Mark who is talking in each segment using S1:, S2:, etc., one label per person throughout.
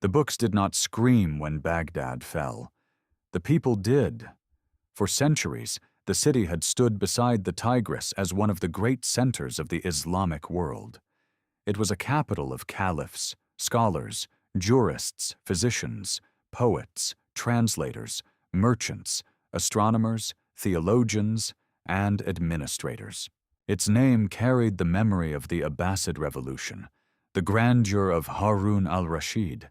S1: The books did not scream when Baghdad fell. The people did. For centuries, the city had stood beside the Tigris as one of the great centers of the Islamic world. It was a capital of caliphs, scholars, jurists, physicians, poets, translators, merchants, astronomers, theologians, and administrators. Its name carried the memory of the Abbasid Revolution, the grandeur of Harun al-Rashid,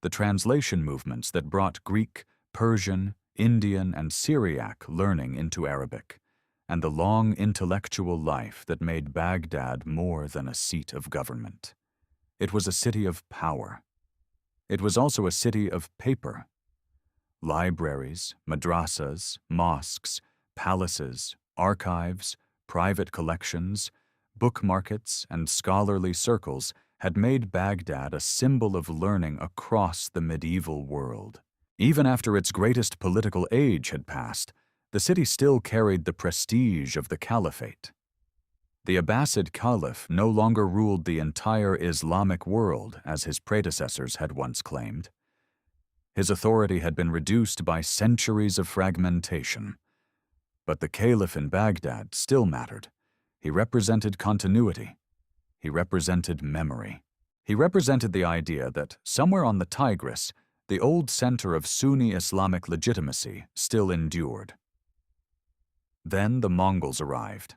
S1: the translation movements that brought Greek, Persian, Indian, and Syriac learning into Arabic, and the long intellectual life that made Baghdad more than a seat of government. It was a city of power. It was also a city of paper. Libraries, madrasas, mosques, palaces, archives, private collections, book markets, and scholarly circles had made Baghdad a symbol of learning across the medieval world. Even after its greatest political age had passed, the city still carried the prestige of the caliphate. The Abbasid Caliph no longer ruled the entire Islamic world as his predecessors had once claimed. His authority had been reduced by centuries of fragmentation. But the caliph in Baghdad still mattered. He represented continuity. He represented memory. He represented the idea that somewhere on the Tigris, the old center of Sunni Islamic legitimacy still endured. Then the Mongols arrived.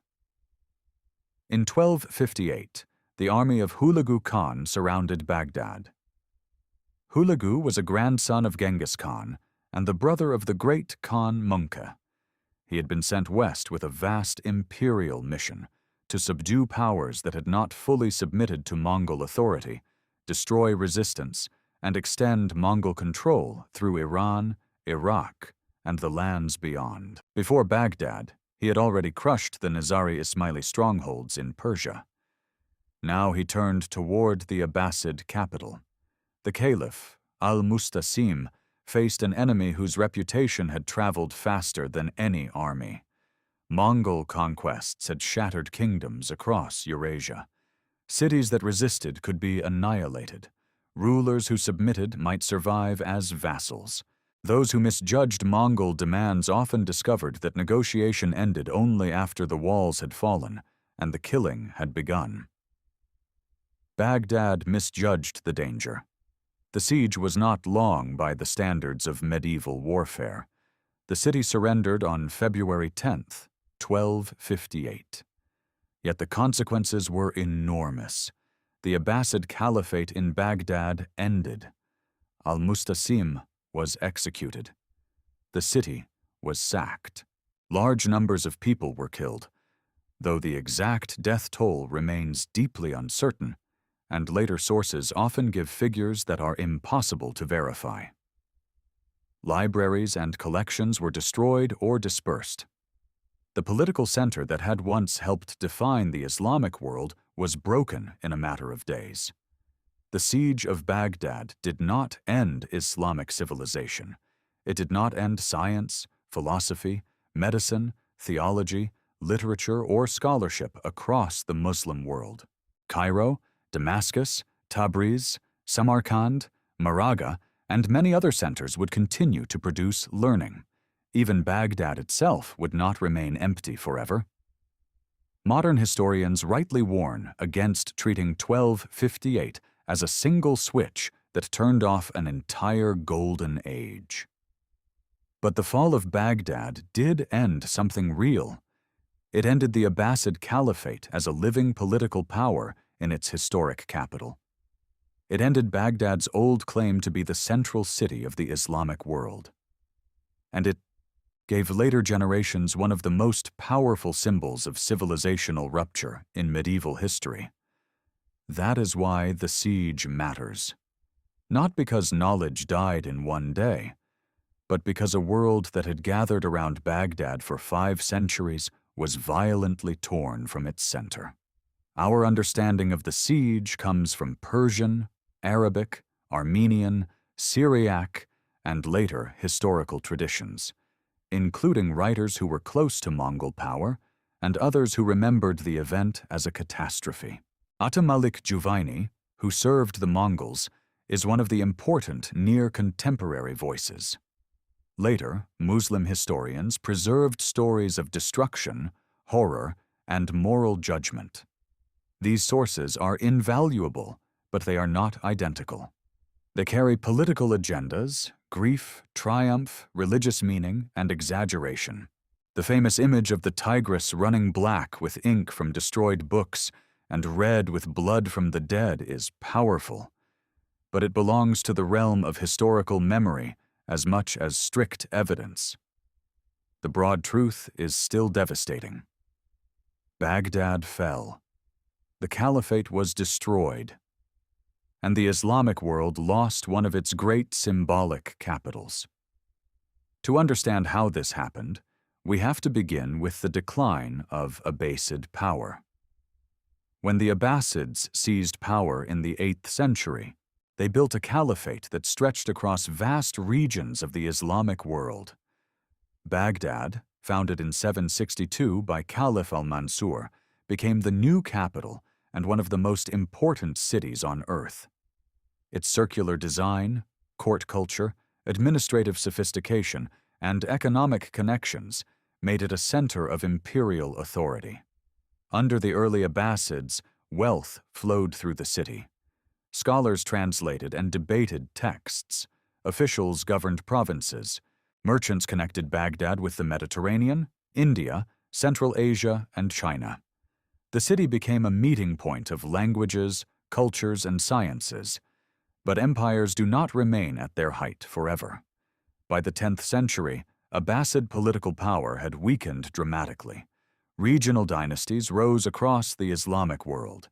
S1: In 1258, the army of Hulagu Khan surrounded Baghdad. Hulagu was a grandson of Genghis Khan and the brother of the great Khan Munka. He had been sent west with a vast imperial mission to subdue powers that had not fully submitted to Mongol authority, destroy resistance, and extend Mongol control through Iran, Iraq, and the lands beyond. Before Baghdad, he had already crushed the Nizari Ismaili strongholds in Persia. Now he turned toward the Abbasid capital. The caliph, al-Mustasim, faced an enemy whose reputation had traveled faster than any army. Mongol conquests had shattered kingdoms across Eurasia. Cities that resisted could be annihilated. Rulers who submitted might survive as vassals. Those who misjudged Mongol demands often discovered that negotiation ended only after the walls had fallen and the killing had begun. Baghdad misjudged the danger. The siege was not long by the standards of medieval warfare. The city surrendered on February 10th, 1258. Yet the consequences were enormous. The Abbasid Caliphate in Baghdad ended. Al-Mustasim was executed. The city was sacked. Large numbers of people were killed, though the exact death toll remains deeply uncertain, and later sources often give figures that are impossible to verify. Libraries and collections were destroyed or dispersed. The political center that had once helped define the Islamic world was broken in a matter of days. The Siege of Baghdad did not end Islamic civilization. It did not end science, philosophy, medicine, theology, literature, or scholarship across the Muslim world. Cairo, Damascus, Tabriz, Samarkand, Maraga, and many other centers would continue to produce learning. Even Baghdad itself would not remain empty forever. Modern historians rightly warn against treating 1258 as a single switch that turned off an entire golden age. But the fall of Baghdad did end something real. It ended the Abbasid Caliphate as a living political power in its historic capital. It ended Baghdad's old claim to be the central city of the Islamic world. And it gave later generations one of the most powerful symbols of civilizational rupture in medieval history. That is why the siege matters. Not because knowledge died in one day, but because a world that had gathered around Baghdad for 5 centuries was violently torn from its center. Our understanding of the siege comes from Persian, Arabic, Armenian, Syriac, and later historical traditions, including writers who were close to Mongol power and others who remembered the event as a catastrophe. Atamalik Juvaini, who served the Mongols, is one of the important near-contemporary voices. Later, Muslim historians preserved stories of destruction, horror, and moral judgment. These sources are invaluable, but they are not identical. They carry political agendas, grief, triumph, religious meaning, and exaggeration. The famous image of the Tigris running black with ink from destroyed books and red with blood from the dead is powerful, but it belongs to the realm of historical memory as much as strict evidence. The broad truth is still devastating. Baghdad fell. The Caliphate was destroyed, and the Islamic world lost one of its great symbolic capitals. To understand how this happened, we have to begin with the decline of Abbasid power. When the Abbasids seized power in the 8th century, they built a caliphate that stretched across vast regions of the Islamic world. Baghdad, founded in 762 by Caliph al-Mansur, became the new capital and one of the most important cities on earth. Its circular design, court culture, administrative sophistication, and economic connections made it a center of imperial authority. Under the early Abbasids, wealth flowed through the city. Scholars translated and debated texts. Officials governed provinces. Merchants connected Baghdad with the Mediterranean, India, Central Asia, and China. The city became a meeting point of languages, cultures, and sciences. But empires do not remain at their height forever. By the 10th century, Abbasid political power had weakened dramatically. Regional dynasties rose across the Islamic world.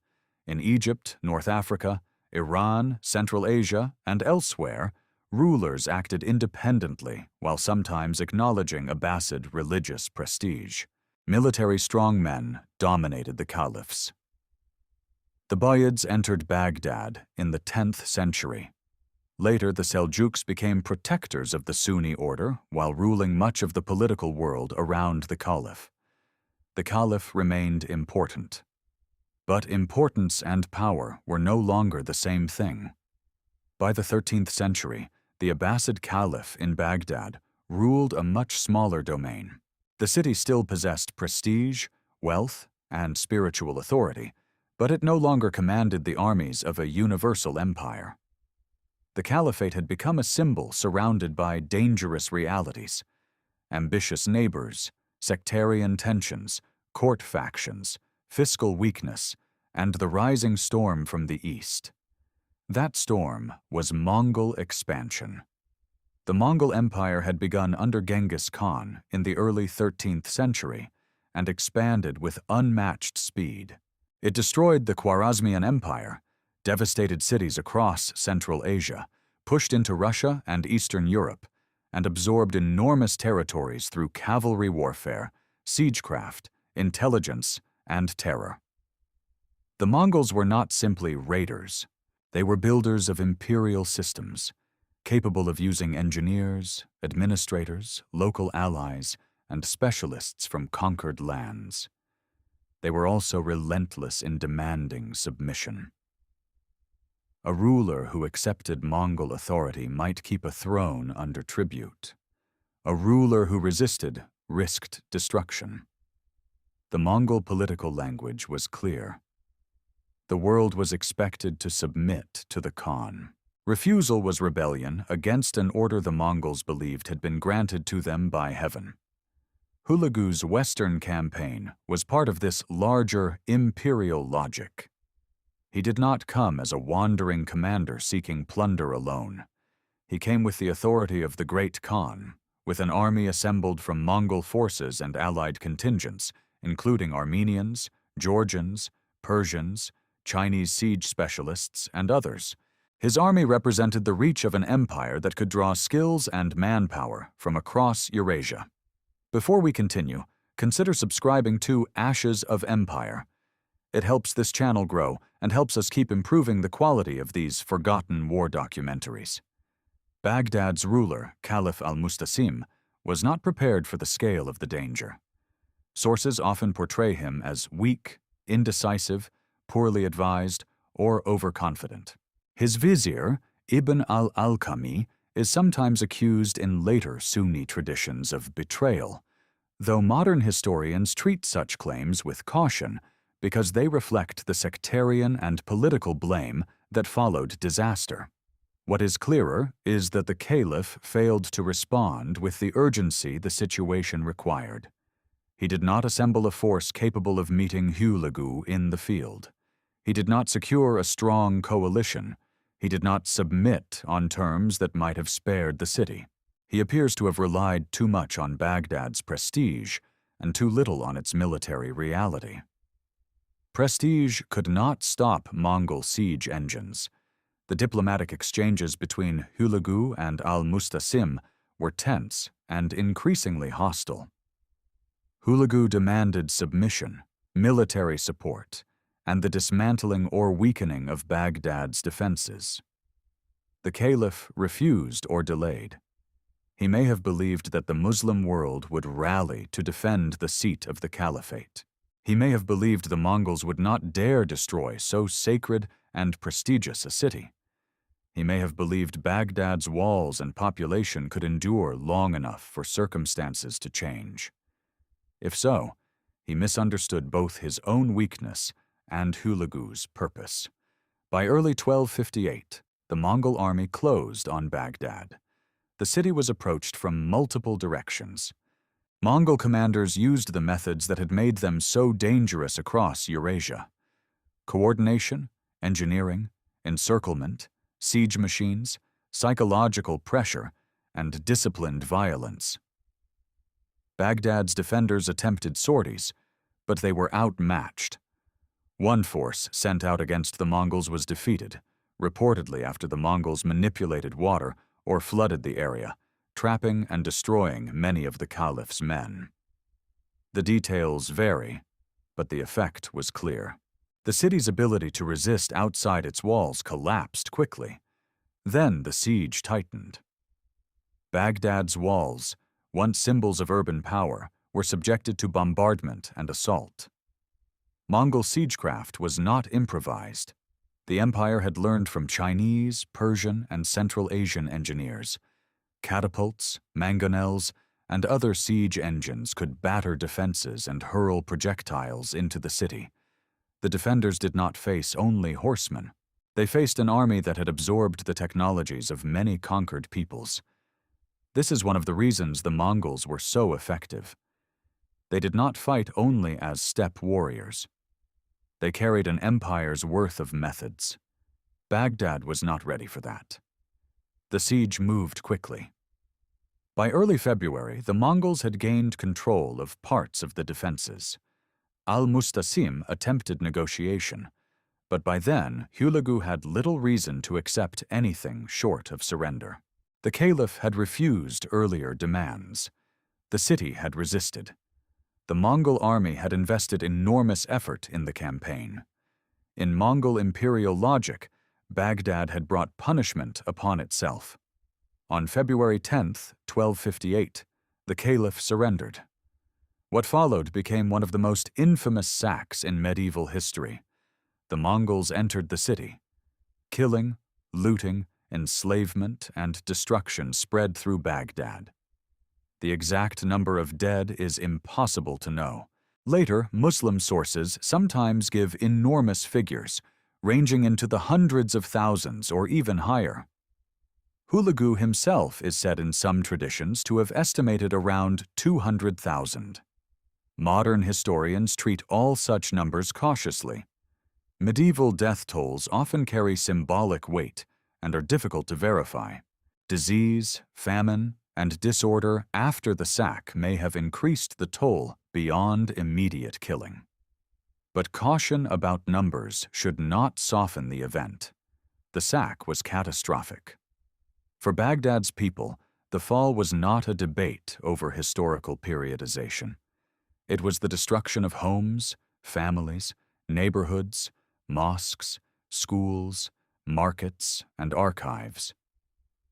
S1: In Egypt, North Africa, Iran, Central Asia, and elsewhere, rulers acted independently while sometimes acknowledging Abbasid religious prestige. Military strongmen dominated the caliphs. The Buyids entered Baghdad in the 10th century. Later, the Seljuks became protectors of the Sunni order while ruling much of the political world around the caliph. The caliph remained important. But importance and power were no longer the same thing. By the 13th century, the Abbasid Caliph in Baghdad ruled a much smaller domain. The city still possessed prestige, wealth, and spiritual authority, but it no longer commanded the armies of a universal empire. The caliphate had become a symbol surrounded by dangerous realities: ambitious neighbors, sectarian tensions, court factions, fiscal weakness, and the rising storm from the east. That storm was Mongol expansion. The Mongol Empire had begun under Genghis Khan in the early 13th century and expanded with unmatched speed. It destroyed the Khwarezmian Empire, devastated cities across Central Asia, pushed into Russia and Eastern Europe, and absorbed enormous territories through cavalry warfare, siegecraft, intelligence, and terror. The Mongols were not simply raiders. They were builders of imperial systems, capable of using engineers, administrators, local allies, and specialists from conquered lands. They were also relentless in demanding submission. A ruler who accepted Mongol authority might keep a throne under tribute. A ruler who resisted risked destruction. The Mongol political language was clear. The world was expected to submit to the Khan. Refusal was rebellion against an order the Mongols believed had been granted to them by heaven. Hulagu's Western campaign was part of this larger imperial logic. He did not come as a wandering commander seeking plunder alone. He came with the authority of the Great Khan, with an army assembled from Mongol forces and allied contingents, including Armenians, Georgians, Persians, Chinese siege specialists, and others. His army represented the reach of an empire that could draw skills and manpower from across Eurasia. Before we continue, consider subscribing to Ashes of Empire. It helps this channel grow and helps us keep improving the quality of these forgotten war documentaries. Baghdad's ruler, Caliph al-Mustasim, was not prepared for the scale of the danger. Sources often portray him as weak, indecisive, poorly advised, or overconfident. His vizier, Ibn al-Alqami is sometimes accused in later Sunni traditions of betrayal, though modern historians treat such claims with caution because they reflect the sectarian and political blame that followed disaster. What is clearer is that the caliph failed to respond with the urgency the situation required. He did not assemble a force capable of meeting Hulagu in the field. He did not secure a strong coalition. He did not submit on terms that might have spared the city. He appears to have relied too much on Baghdad's prestige and too little on its military reality. Prestige could not stop Mongol siege engines. The diplomatic exchanges between Hulagu and al-Mustasim were tense and increasingly hostile. Hulagu demanded submission, military support, and the dismantling or weakening of Baghdad's defenses. The caliph refused or delayed. He may have believed that the Muslim world would rally to defend the seat of the caliphate. He may have believed the Mongols would not dare destroy so sacred and prestigious a city. He may have believed Baghdad's walls and population could endure long enough for circumstances to change. If so, he misunderstood both his own weakness and Hulagu's purpose. By early 1258, the Mongol army closed on Baghdad. The city was approached from multiple directions. Mongol commanders used the methods that had made them so dangerous across Eurasia: coordination, engineering, encirclement, siege machines, psychological pressure, and disciplined violence. Baghdad's defenders attempted sorties, but they were outmatched. One force sent out against the Mongols was defeated, reportedly after the Mongols manipulated water or flooded the area, trapping and destroying many of the caliph's men. The details vary, but the effect was clear. The city's ability to resist outside its walls collapsed quickly. Then the siege tightened. Baghdad's walls, once symbols of urban power, were subjected to bombardment and assault. Mongol siegecraft was not improvised. The empire had learned from Chinese, Persian, and Central Asian engineers. Catapults, mangonels, and other siege engines could batter defenses and hurl projectiles into the city. The defenders did not face only horsemen. They faced an army that had absorbed the technologies of many conquered peoples. This is one of the reasons the Mongols were so effective. They did not fight only as steppe warriors. They carried an empire's worth of methods. Baghdad was not ready for that. The siege moved quickly. By early February, the Mongols had gained control of parts of the defenses. Al-Mustasim attempted negotiation, but by then Hulagu had little reason to accept anything short of surrender. The caliph had refused earlier demands. The city had resisted. The Mongol army had invested enormous effort in the campaign. In Mongol imperial logic, Baghdad had brought punishment upon itself. On February 10, 1258, the caliph surrendered. What followed became one of the most infamous sacks in medieval history. The Mongols entered the city. Killing, looting, enslavement, and destruction spread through Baghdad. The exact number of dead is impossible to know. Later, Muslim sources sometimes give enormous figures, ranging into the hundreds of thousands or even higher. Hulagu himself is said in some traditions to have estimated around 200,000. Modern historians treat all such numbers cautiously. Medieval death tolls often carry symbolic weight and are difficult to verify. Disease, famine, and disorder after the sack may have increased the toll beyond immediate killing. But caution about numbers should not soften the event. The sack was catastrophic. For Baghdad's people, the fall was not a debate over historical periodization. It was the destruction of homes, families, neighborhoods, mosques, schools, markets, and archives.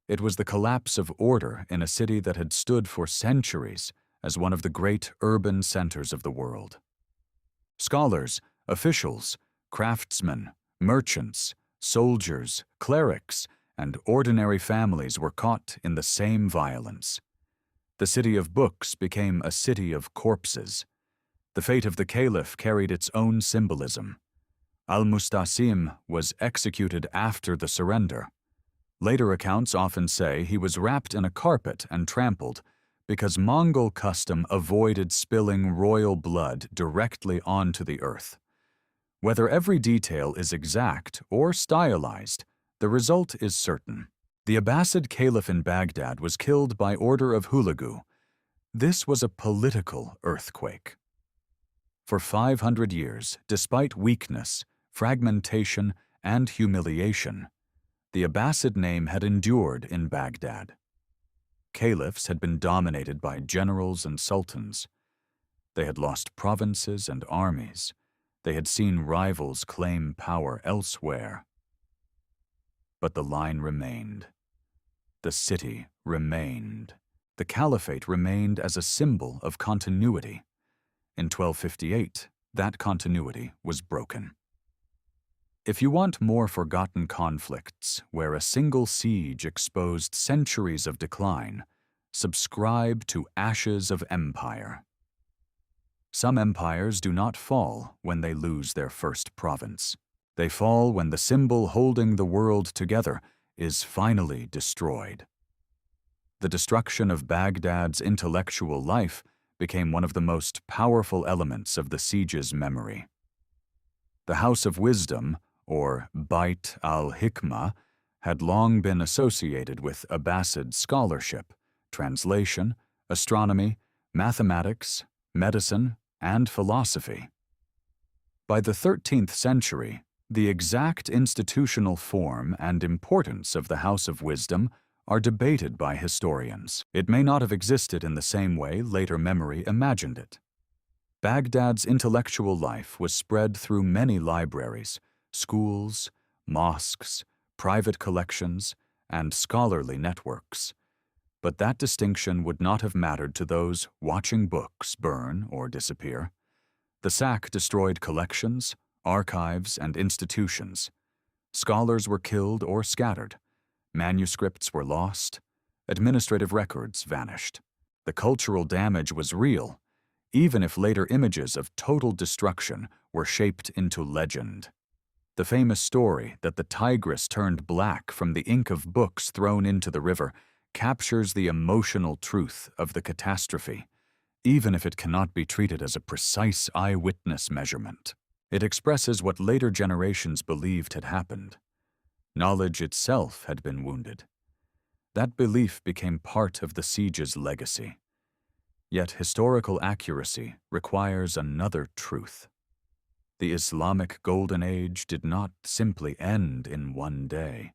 S1: It was the collapse of order in a city that had stood for centuries as one of the great urban centers of the world. Scholars, officials, craftsmen, merchants, soldiers, clerics, and ordinary families were caught in the same violence. The city of books became a city of corpses. The fate of the caliph carried its own symbolism. Al-Mustasim was executed after the surrender. Later accounts often say he was wrapped in a carpet and trampled because Mongol custom avoided spilling royal blood directly onto the earth. Whether every detail is exact or stylized, the result is certain. The Abbasid Caliph in Baghdad was killed by order of Hulagu. This was a political earthquake. For 500 years, despite weakness, fragmentation, and humiliation, the Abbasid name had endured in Baghdad. Caliphs had been dominated by generals and sultans. They had lost provinces and armies. They had seen rivals claim power elsewhere. But the line remained. The city remained. The caliphate remained as a symbol of continuity. In 1258, that continuity was broken. If you want more forgotten conflicts where a single siege exposed centuries of decline, subscribe to Ashes of Empire. Some empires do not fall when they lose their first province. They fall when the symbol holding the world together is finally destroyed. The destruction of Baghdad's intellectual life became one of the most powerful elements of the siege's memory. The House of Wisdom, or Bait al-Hikmah, had long been associated with Abbasid scholarship, translation, astronomy, mathematics, medicine, and philosophy. By the 13th century, the exact institutional form and importance of the House of Wisdom are debated by historians. It may not have existed in the same way later memory imagined it. Baghdad's intellectual life was spread through many libraries, schools, mosques, private collections, and scholarly networks. But that distinction would not have mattered to those watching books burn or disappear. The sack destroyed collections, archives, and institutions. Scholars were killed or scattered. Manuscripts were lost. Administrative records vanished. The cultural damage was real, even if later images of total destruction were shaped into legend. The famous story that the Tigris turned black from the ink of books thrown into the river captures the emotional truth of the catastrophe, even if it cannot be treated as a precise eyewitness measurement. It expresses what later generations believed had happened. Knowledge itself had been wounded. That belief became part of the siege's legacy. Yet historical accuracy requires another truth. The Islamic Golden Age did not simply end in one day.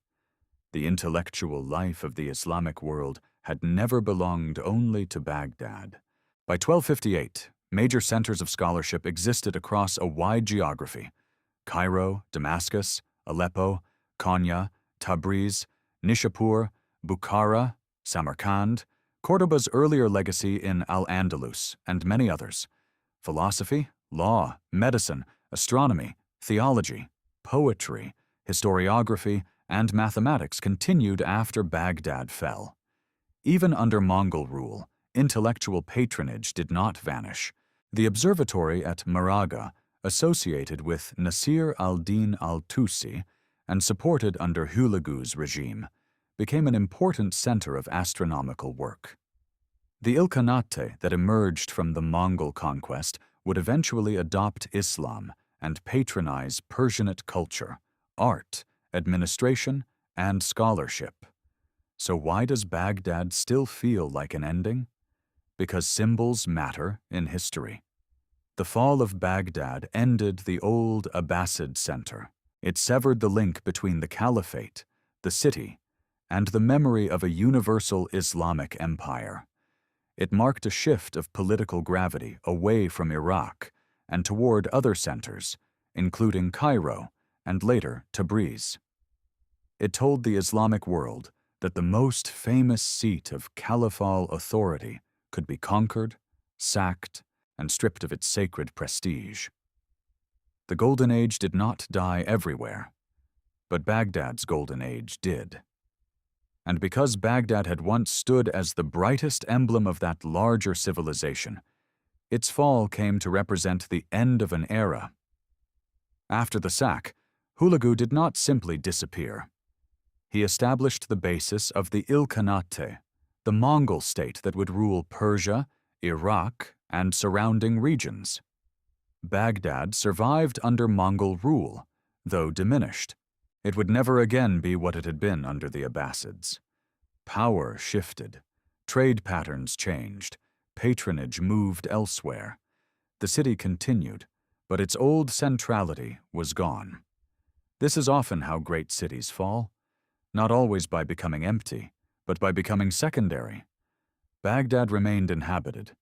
S1: The intellectual life of the Islamic world had never belonged only to Baghdad. By 1258, major centers of scholarship existed across a wide geography: Cairo, Damascus, Aleppo, Konya, Tabriz, Nishapur, Bukhara, Samarkand, Cordoba's earlier legacy in Al-Andalus, and many others. Philosophy, law, medicine, astronomy, theology, poetry, historiography, and mathematics continued after Baghdad fell. Even under Mongol rule, intellectual patronage did not vanish. The observatory at Maraga, associated with Nasir al-Din al-Tusi and supported under Hulagu's regime, became an important center of astronomical work. The Ilkhanate that emerged from the Mongol conquest would eventually adopt Islam and patronize Persianate culture, art, administration, and scholarship. So why does Baghdad still feel like an ending? Because symbols matter in history. The fall of Baghdad ended the old Abbasid center. It severed the link between the caliphate, the city, and the memory of a universal Islamic empire. It marked a shift of political gravity away from Iraq and toward other centers, including Cairo and later Tabriz. It told the Islamic world that the most famous seat of caliphal authority could be conquered, sacked, and stripped of its sacred prestige. The Golden Age did not die everywhere, but Baghdad's Golden Age did. And because Baghdad had once stood as the brightest emblem of that larger civilization, its fall came to represent the end of an era. After the sack, Hulagu did not simply disappear. He established the basis of the Ilkhanate, the Mongol state that would rule Persia, Iraq, and surrounding regions. Baghdad survived under Mongol rule, though diminished. It would never again be what it had been under the Abbasids. Power shifted, trade patterns changed, patronage moved elsewhere. The city continued, but its old centrality was gone. This is often how great cities fall, not always by becoming empty, but by becoming secondary. Baghdad remained inhabited.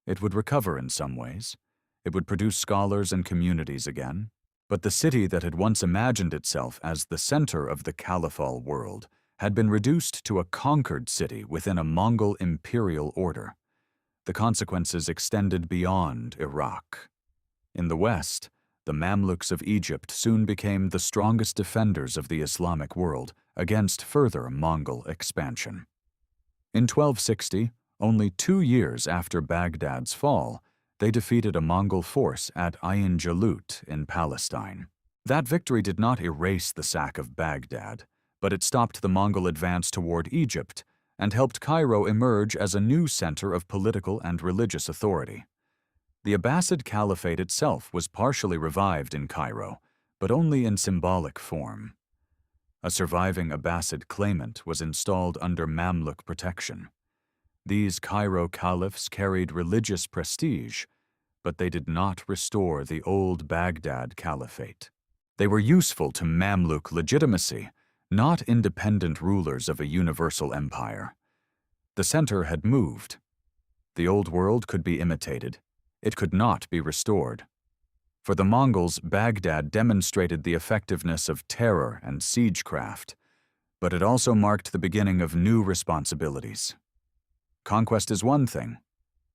S1: It would recover in some ways. It would produce scholars and communities again. But the city that had once imagined itself as the center of the Caliphal world had been reduced to a conquered city within a Mongol imperial order. The consequences extended beyond Iraq. In the west, the Mamluks of Egypt soon became the strongest defenders of the Islamic world against further Mongol expansion. In 1260, only 2 years after Baghdad's fall, they defeated a Mongol force at Ain Jalut in Palestine. That victory did not erase the sack of Baghdad, but it stopped the Mongol advance toward Egypt and helped Cairo emerge as a new center of political and religious authority. The Abbasid Caliphate itself was partially revived in Cairo, but only in symbolic form. A surviving Abbasid claimant was installed under Mamluk protection. These Cairo caliphs carried religious prestige, but they did not restore the old Baghdad Caliphate. They were useful to Mamluk legitimacy, not independent rulers of a universal empire. The center had moved. The old world could be imitated. It could not be restored. For the Mongols, Baghdad demonstrated the effectiveness of terror and siegecraft, but it also marked the beginning of new responsibilities. Conquest is one thing.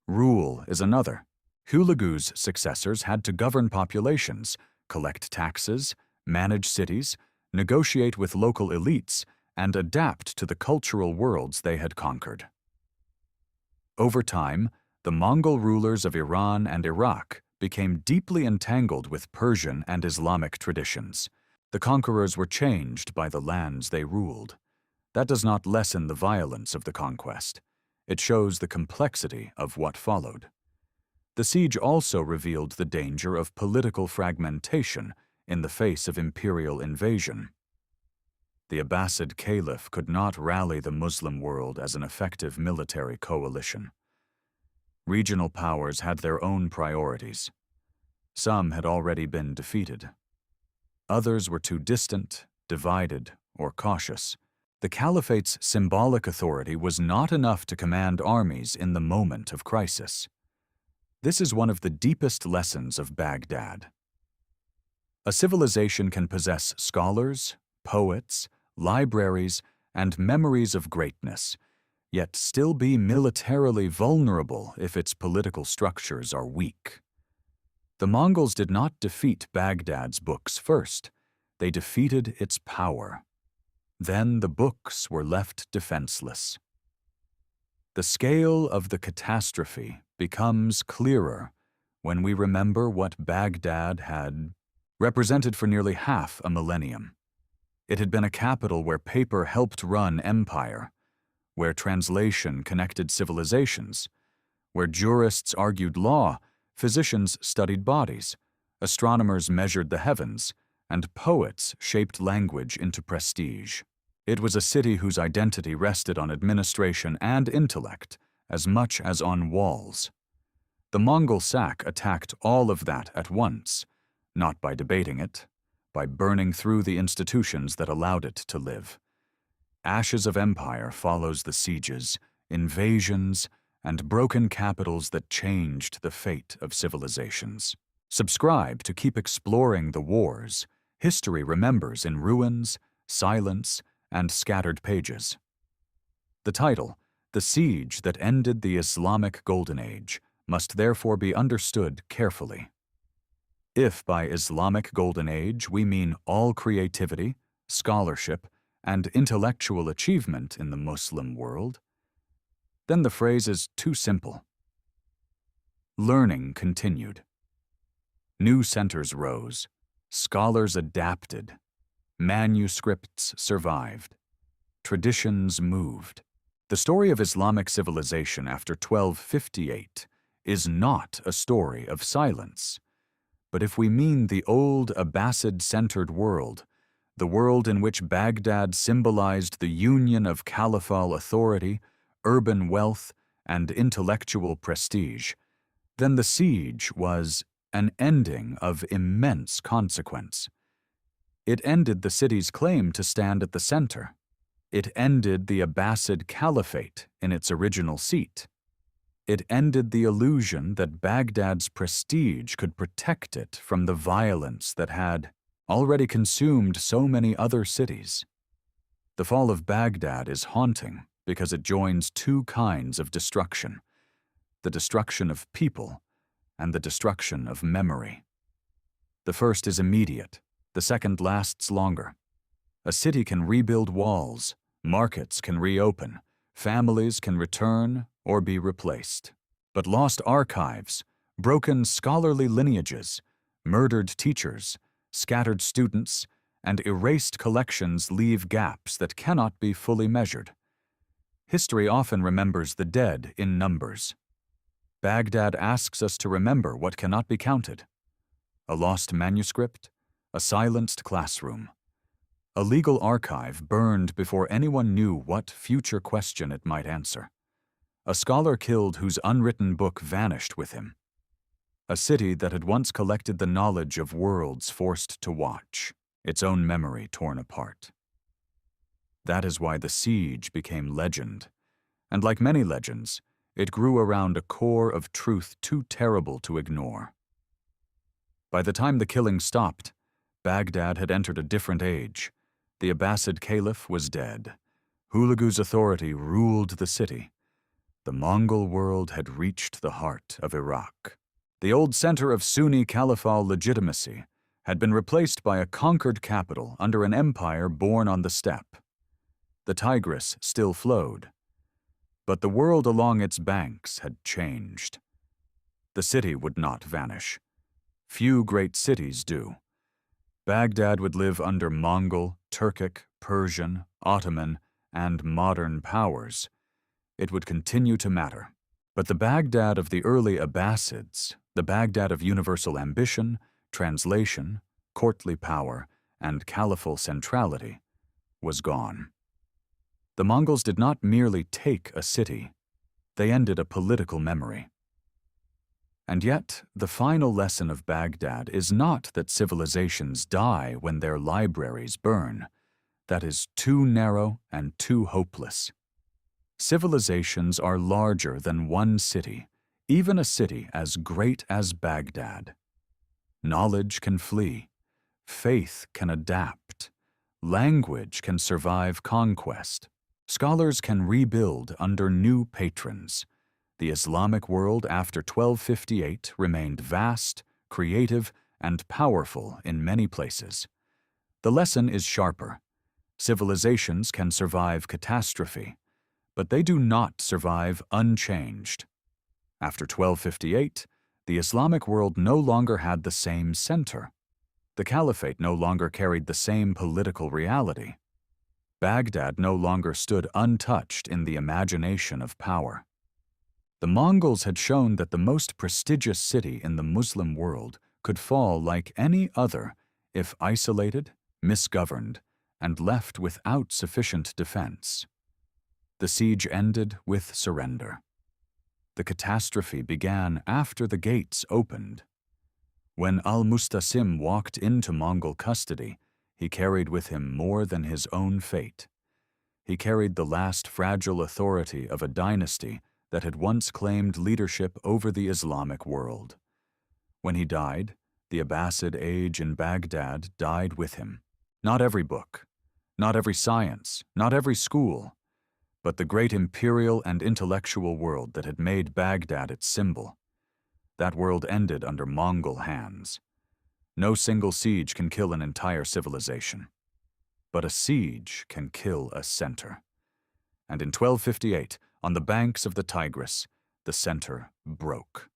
S1: Rule is another. Hulagu's successors had to govern populations, collect taxes, manage cities, negotiate with local elites, and adapt to the cultural worlds they had conquered. Over time, the Mongol rulers of Iran and Iraq became deeply entangled with Persian and Islamic traditions. The conquerors were changed by the lands they ruled. That does not lessen the violence of the conquest. It shows the complexity of what followed. The siege also revealed the danger of political fragmentation in the face of imperial invasion. The Abbasid Caliph could not rally the Muslim world as an effective military coalition. Regional powers had their own priorities. Some had already been defeated. Others were too distant, divided, or cautious. The Caliphate's symbolic authority was not enough to command armies in the moment of crisis. This is one of the deepest lessons of Baghdad. A civilization can possess scholars, poets, libraries, and memories of greatness, yet still be militarily vulnerable if its political structures are weak. The Mongols did not defeat Baghdad's books first. They defeated its power. Then the books were left defenseless. The scale of the catastrophe becomes clearer when we remember what Baghdad had represented for nearly half a millennium. It had been a capital where paper helped run empire, where translation connected civilizations, where jurists argued law, physicians studied bodies, astronomers measured the heavens, and poets shaped language into prestige. It was a city whose identity rested on administration and intellect as much as on walls. The Mongol sack attacked all of that at once, not by debating it, by burning through the institutions that allowed it to live. Ashes of empire follows the sieges, invasions, and broken capitals that changed the fate of civilizations. Subscribe to keep exploring the wars history remembers in ruins, silence, and scattered pages. The title, The Siege That Ended the Islamic Golden Age, must therefore be understood carefully. If by Islamic Golden Age we mean all creativity, scholarship, and intellectual achievement in the Muslim world, then the phrase is too simple. Learning continued. New centers rose, scholars adapted, manuscripts survived, traditions moved. The story of Islamic civilization after 1258 is not a story of silence. But if we mean the old Abbasid-centered world, the world in which Baghdad symbolized the union of caliphal authority, urban wealth, and intellectual prestige, then the siege was an ending of immense consequence. It ended the city's claim to stand at the center. It ended the Abbasid Caliphate in its original seat. It ended the illusion that Baghdad's prestige could protect it from the violence that had already consumed so many other cities. The fall of Baghdad is haunting because it joins two kinds of destruction: the destruction of people and the destruction of memory. The first is immediate, the second lasts longer. A city can rebuild walls, markets can reopen, families can return or be replaced. But lost archives, broken scholarly lineages, murdered teachers, scattered students, and erased collections leave gaps that cannot be fully measured. History often remembers the dead in numbers. Baghdad asks us to remember what cannot be counted: a lost manuscript, a silenced classroom, a legal archive burned before anyone knew what future question it might answer, a scholar killed whose unwritten book vanished with him, a city that had once collected the knowledge of worlds forced to watch, its own memory torn apart. That is why the siege became legend, and like many legends, it grew around a core of truth too terrible to ignore. By the time the killing stopped, Baghdad had entered a different age. The Abbasid Caliph was dead. Hulagu's authority ruled the city. The Mongol world had reached the heart of Iraq. The old center of Sunni caliphal legitimacy had been replaced by a conquered capital under an empire born on the steppe. The Tigris still flowed, but the world along its banks had changed. The city would not vanish. Few great cities do. Baghdad would live under Mongol, Turkic, Persian, Ottoman, and modern powers. It would continue to matter. But the Baghdad of the early Abbasids, the Baghdad of universal ambition, translation, courtly power, and caliphal centrality, was gone. The Mongols did not merely take a city, they ended a political memory. And yet, the final lesson of Baghdad is not that civilizations die when their libraries burn. That is too narrow and too hopeless. Civilizations are larger than one city, even a city as great as Baghdad. Knowledge can flee. Faith can adapt. Language can survive conquest. Scholars can rebuild under new patrons. The Islamic world after 1258 remained vast, creative, and powerful in many places. The lesson is sharper. Civilizations can survive catastrophe, but they do not survive unchanged. After 1258, the Islamic world no longer had the same center. The Caliphate no longer carried the same political reality. Baghdad no longer stood untouched in the imagination of power. The Mongols had shown that the most prestigious city in the Muslim world could fall like any other if isolated, misgoverned, and left without sufficient defense. The siege ended with surrender. The catastrophe began after the gates opened. When al-Mustasim walked into Mongol custody, he carried with him more than his own fate. He carried the last fragile authority of a dynasty that had once claimed leadership over the Islamic world. When he died, the Abbasid age in Baghdad died with him. Not every book, not every science, not every school, but the great imperial and intellectual world that had made Baghdad its symbol. That world ended under Mongol hands. No single siege can kill an entire civilization. but a siege can kill a center. And in 1258, on the banks of the Tigris, the center broke.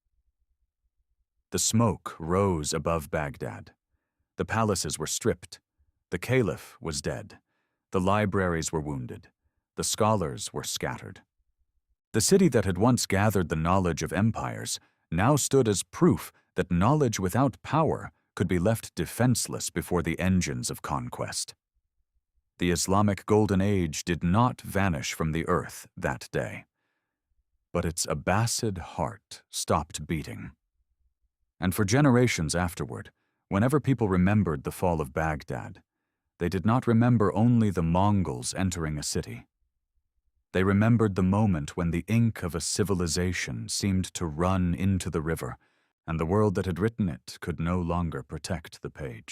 S1: The smoke rose above Baghdad. The palaces were stripped. The caliph was dead. The libraries were wounded. The scholars were scattered. The city that had once gathered the knowledge of empires now stood as proof that knowledge without power could be left defenseless before the engines of conquest. The Islamic Golden Age did not vanish from the earth that day, but its Abbasid heart stopped beating. And for generations afterward, whenever people remembered the fall of Baghdad, they did not remember only the Mongols entering a city. They remembered the moment when the ink of a civilization seemed to run into the river, and the world that had written it could no longer protect the page.